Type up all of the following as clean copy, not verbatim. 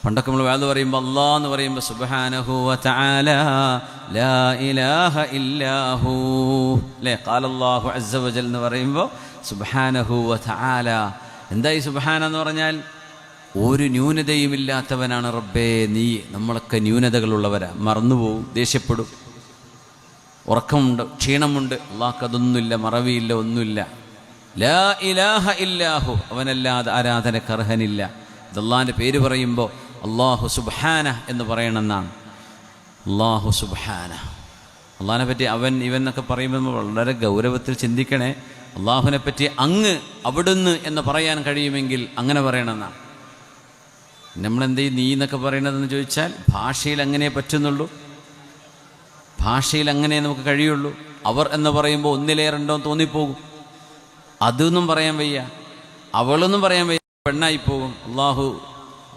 പണ്ടൊക്കെ നമ്മൾ വേദ പറയുമ്പോൾ അല്ലാഹ് എന്ന് പറയുമ്പോൾ സുബ്ഹാനഹു വ തആല ലാ ഇലാഹ ഇല്ലാഹു അല്ലേ, ഖാലല്ലാഹു അസ്സ വജൽ എന്ന് പറയുമ്പോൾ സുബ്ഹാനഹു വ തആല. എന്തായി സുബ്ഹാന എന്ന് പറഞ്ഞാൽ ഒരു ന്യൂനതയുമില്ലാത്തവനാണ് റബ്ബേ നീ. നമ്മളൊക്കെ ന്യൂനതകളുള്ളവരാ, മറന്നുപോകും, ദേഷ്യപ്പെടും, ഉറക്കമുണ്ട്, ക്ഷീണമുണ്ട്. അള്ളാഹ്ക്ക് അതൊന്നുമില്ല, മറവിയില്ല, ഒന്നുമില്ല. ലാ ഇലാഹ ഇല്ലാഹു, അവനല്ലാതെ ആരാധനക്ക് അർഹനില്ല. ഇത് അള്ളാഹിൻ്റെ പേര് പറയുമ്പോൾ അള്ളാഹു സുബ്ഹാന എന്ന് പറയണമെന്നാണ്. അള്ളാഹു സുബ്ഹാന. അള്ളാഹിനെ പറ്റി അവൻ ഇവൻ എന്നൊക്കെ പറയുമ്പോൾ നമ്മൾ വളരെ ഗൗരവത്തിൽ ചിന്തിക്കണേ. അള്ളാഹുവിനെ പറ്റി അങ്ങ്, അവിടുന്ന് എന്ന് പറയാൻ കഴിയുമെങ്കിൽ അങ്ങനെ പറയണമെന്നാണ്. നമ്മളെന്ത് നീ എന്നൊക്കെ പറയണതെന്ന് ചോദിച്ചാൽ ഭാഷയിൽ അങ്ങനെ പറ്റുന്നുള്ളൂ, ഭാഷയിൽ അങ്ങനെ നമുക്ക് കഴിയുള്ളൂ. അവർ എന്ന് പറയുമ്പോൾ ഒന്നിലേറുണ്ടോ തോന്നിപ്പോകും, അതൊന്നും പറയാൻ വയ്യ, അവളൊന്നും പറയാൻ വയ്യ, പെണ്ണായിപ്പോകും.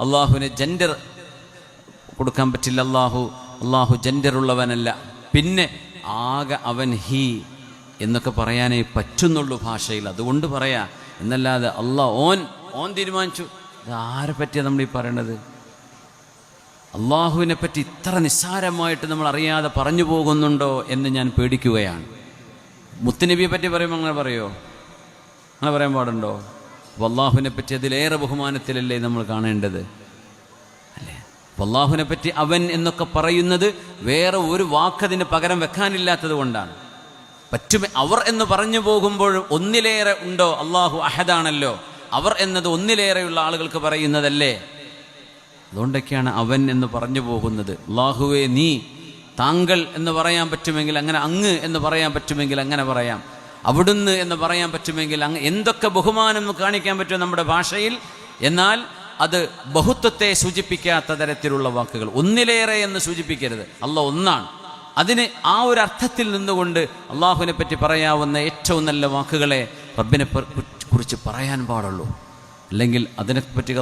അള്ളാഹുവിന് ജെൻഡർ കൊടുക്കാൻ പറ്റില്ല. അള്ളാഹു ജെൻഡറുള്ളവനല്ല. പിന്നെ ആകെ അവൻ ഹി എന്നൊക്കെ പറയാനേ പറ്റുന്നുള്ളൂ ഭാഷയിൽ. അതുകൊണ്ട് പറയാ എന്നല്ലാതെ ഓൻ തീരുമാനിച്ചു. ഇത് ആരെ പറ്റിയാണ് നമ്മൾ ഈ പറയണത്? അള്ളാഹുവിനെ പറ്റി ഇത്ര നിസ്സാരമായിട്ട് നമ്മൾ അറിയാതെ പറഞ്ഞു പോകുന്നുണ്ടോ എന്ന് ഞാൻ പേടിക്കുകയാണ്. മുത്തുനബിയെ പറ്റി പറയുമ്പോൾ അങ്ങനെ പറയുമോ? അങ്ങനെ പറയാൻ പാടുണ്ടോ? അപ്പോൾ അള്ളാഹുവിനെ പറ്റി അതിലേറെ ബഹുമാനത്തിലല്ലേ നമ്മൾ കാണേണ്ടത്, അല്ലേ? അപ്പോൾ അള്ളാഹുവിനെ പറ്റി അവൻ എന്നൊക്കെ പറയുന്നത് വേറെ ഒരു വാക്കതിന് പകരം വെക്കാനില്ലാത്തത് കൊണ്ടാണ്. അവർ എന്ന് പറഞ്ഞു പോകുമ്പോഴും ഒന്നിലേറെ ഉണ്ടോ? അള്ളാഹു അഹദാണല്ലോ. അവർ എന്നത് ഒന്നിലേറെയുള്ള ആളുകൾക്ക് പറയുന്നതല്ലേ. അതുകൊണ്ടൊക്കെയാണ് അവൻ എന്ന് പറഞ്ഞു പോകുന്നത്. അള്ളാഹുവേ നീ, താങ്കൾ എന്ന് പറയാൻ പറ്റുമെങ്കിൽ അങ്ങനെ, അങ്ങ് എന്ന് പറയാൻ പറ്റുമെങ്കിൽ അങ്ങനെ പറയാം, അവിടുന്ന് എന്ന് പറയാൻ പറ്റുമെങ്കിൽ അങ്ങ്, എന്തൊക്കെ ബഹുമാനം കാണിക്കാൻ പറ്റും നമ്മുടെ ഭാഷയിൽ. എന്നാൽ അത് ബഹുത്വത്തെ സൂചിപ്പിക്കാത്ത തരത്തിലുള്ള വാക്കുകൾ, ഒന്നിലേറെ എന്ന് സൂചിപ്പിക്കരുത്. അള്ളാഹ് ഒന്നാണ്. അതിന് ആ ഒരു അർത്ഥത്തിൽ നിന്നുകൊണ്ട് അള്ളാഹുവിനെ പറ്റി പറയാവുന്ന ഏറ്റവും നല്ല വാക്കുകളെ റബ്ബിനെ കുറിച്ച് പറയാൻ പാടുള്ളൂ. അല്ലെങ്കിൽ അതിനെപ്പറ്റി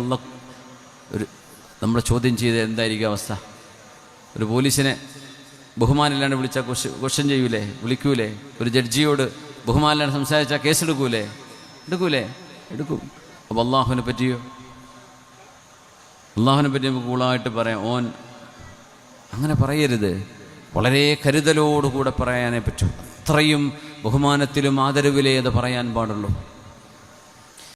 നമ്മൾ ചോദ്യം ചെയ്ത് എന്തായിരിക്കും അവസ്ഥ? ഒരു പോലീസിനെ ബഹുമാനില്ലാണ്ട് വിളിച്ചാൽ ക്വസ്റ്റ്യൻ വിളിക്കൂലേ? ഒരു ജഡ്ജിയോട് ബഹുമാനില്ലാണ്ട് സംസാരിച്ചാൽ കേസെടുക്കൂലേ? എടുക്കും. അപ്പോൾ അള്ളാഹുവിനെ പറ്റിയോ? അള്ളാഹുവിനെ പറ്റി നമുക്ക് കൂളായിട്ട് പറയാം. അങ്ങനെ പറയരുത്. വളരെ കരുതലോടുകൂടെ പറയാനേ പറ്റൂ. അത്രയും ബഹുമാനത്തിലും ആദരവിലേ അത് പറയാൻ പാടുള്ളൂ.